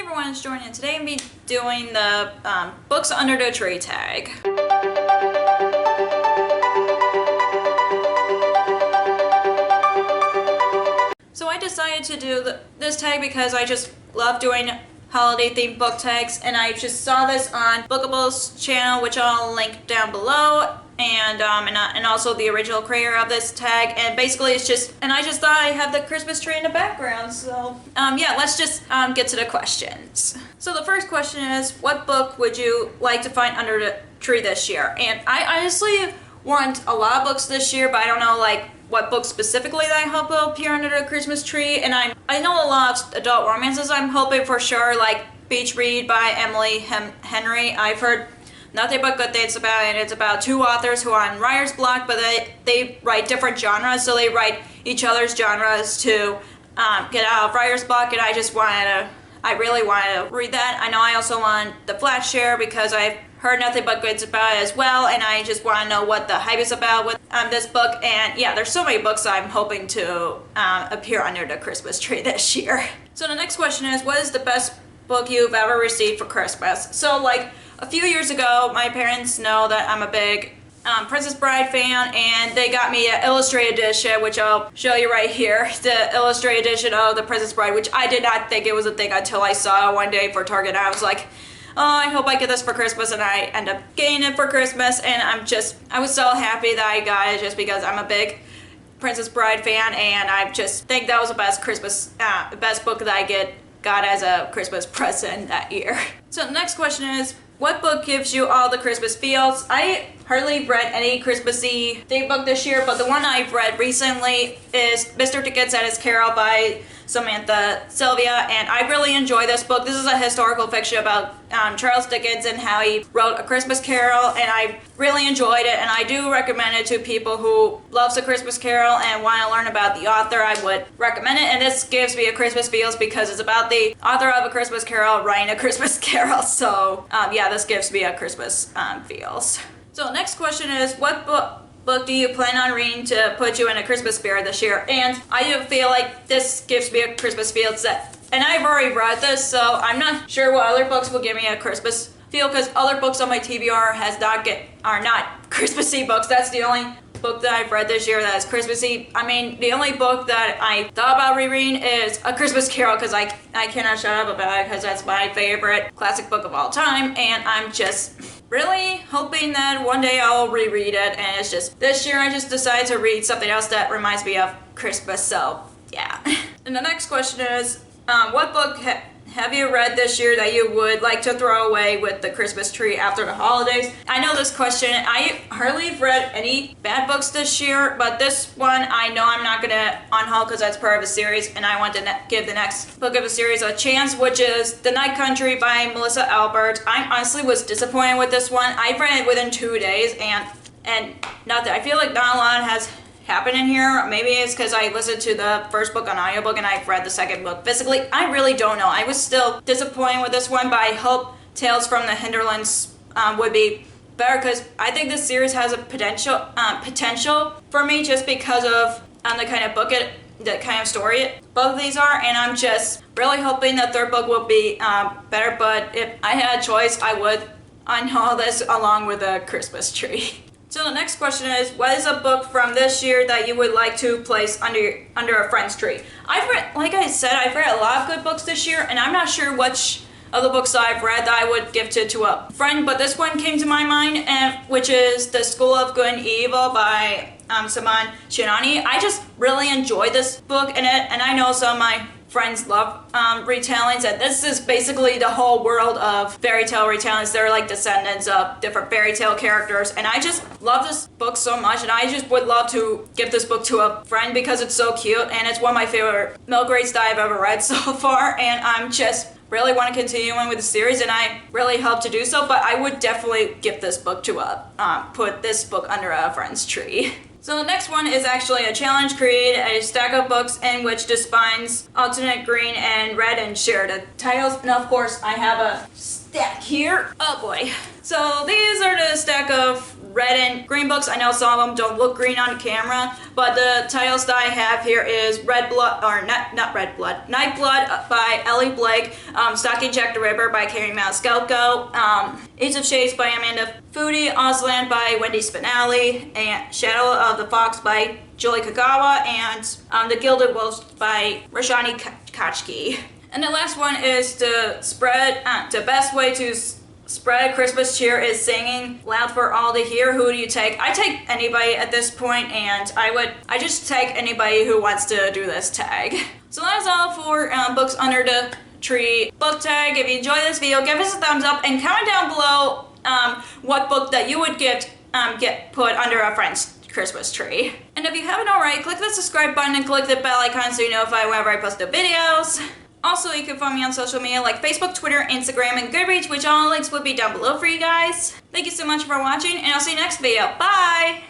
everyone, it's Jordan, and today I'm going to be doing the Books Under the Tree tag. So I decided to do this tag because I just love doing holiday themed book tags, and I just saw this on Bookable's channel, which I'll link down below, and also the original creator of this tag. And basically it's just, and I just thought I have the Christmas tree in the background, so yeah, let's just get to the questions. So the first question is, what book would you like to find under the tree this year? And I honestly want a lot of books this year, but I don't know like what book specifically that I hope will appear under the Christmas tree. And I know a lot of adult romances I'm hoping for sure, like Beach Read by Emily Henry. I've heard nothing but good things about it, and it's about two authors who are on writer's block, but they write different genres, so they write each other's genres to get out of writer's block, and I really wanted to read that. I know I also want The Flash Share because I've heard nothing but goods about it as well, and I just want to know what the hype is about with this book. And yeah, there's so many books I'm hoping to appear under the Christmas tree this year. So the next question is, what is the best book you've ever received for Christmas? So like a few years ago, my parents know that I'm a big Princess Bride fan, and they got me an illustrated edition, which I'll show you right here, the illustrated edition of The Princess Bride, which I did not think it was a thing until I saw it one day for Target. I was like, oh, I hope I get this for Christmas, and I end up getting it for Christmas, and I was so happy that I got it just because I'm a big Princess Bride fan, and I just think that was the best best book that I got as a Christmas present that year. So the next question is, what book gives you all the Christmas feels? I hardly read any Christmassy themed book this year, but the one I've read recently is Mr. Dickens and His Carol by Samantha Sylvia, and I really enjoy this book. This is a historical fiction about Charles Dickens and how he wrote A Christmas Carol, and I really enjoyed it, and I do recommend it to people who loves A Christmas Carol and want to learn about the author. I would recommend it, and this gives me a Christmas feels because it's about the author of A Christmas Carol writing A Christmas Carol, so yeah, this gives me a Christmas feels. So next question is, what book do you plan on reading to put you in a Christmas spirit this year? And I do feel like this gives me a Christmas feel set. And I've already read this, so I'm not sure what other books will give me a Christmas feel, because other books on my TBR are not Christmassy books. That's the only book that I've read this year that is Christmassy. I mean, the only book that I thought about rereading is A Christmas Carol, because I cannot shut up about it, because that's my favorite classic book of all time, and I'm just really hoping that one day I'll reread it. And it's just, this year I just decided to read something else that reminds me of Christmas, so yeah. And the next question is, what book have you read this year that you would like to throw away with the Christmas tree after the holidays? I know this question, I hardly have read any bad books this year, but this one I know I'm not gonna unhaul because that's part of a series, and I want to give the next book of a series a chance, which is The Night Country by Melissa Albert. I honestly was disappointed with this one. I read it within 2 days, and nothing. I feel like not a lot has happen in here. Maybe it's because I listened to the first book on audiobook and I've read the second book physically. I really don't know. I was still disappointed with this one, but I hope Tales from the Hinterlands would be better, because I think this series has a potential for me just because of the kind of book the kind of story both of these are, and I'm just really hoping the third book will be better. But if I had a choice, I would unhaul this along with a Christmas tree. So the next question is, what is a book from this year that you would like to place under a friend's tree? Like I said, I've read a lot of good books this year, and I'm not sure which of the books I've read that I would give to a friend, but this one came to my mind, which is The School of Good and Evil by Saman Shinani. I just really enjoyed this book, and I know some of my friends love retellings, and this is basically the whole world of fairy tale retellings. They're like descendants of different fairy tale characters, and I just love this book so much, and I just would love to give this book to a friend because it's so cute, and it's one of my favorite middle grades that I've ever read so far, and I'm just really want to continue on with the series, and I really hope to do so. But I would definitely give this book to put this book under a friend's tree. So the next one is actually a challenge: create a stack of books in which defines alternate green and red and share the titles. And of course I have a stack here. Oh boy. So these are the stack of red and green books. I know some of them don't look green on camera, but the titles that I have here is Red Blood, or not Red Blood, Night Blood by Ellie Blake, Stalking Jack the Ripper by Carrie Maniscalco, Ace of Shades by Amanda Foodie, Ozland by Wendy Spinelli, and Shadow of the Fox by Julie Kagawa, and The Gilded Wolves by Rashani Kachki. And the last one is the best way to spread Christmas cheer is singing loud for all to hear. Who do you take? I take anybody at this point, and I just take anybody who wants to do this tag. So that's all for Books Under the Tree book tag. If you enjoyed this video, give us a thumbs up and comment down below what book that you would get put under a friend's Christmas tree. And if you haven't already, click the subscribe button and click the bell icon so you're notified whenever I post the videos. Also, you can find me on social media like Facebook, Twitter, Instagram, and Goodreads, which all links will be down below for you guys. Thank you so much for watching, and I'll see you next video. Bye!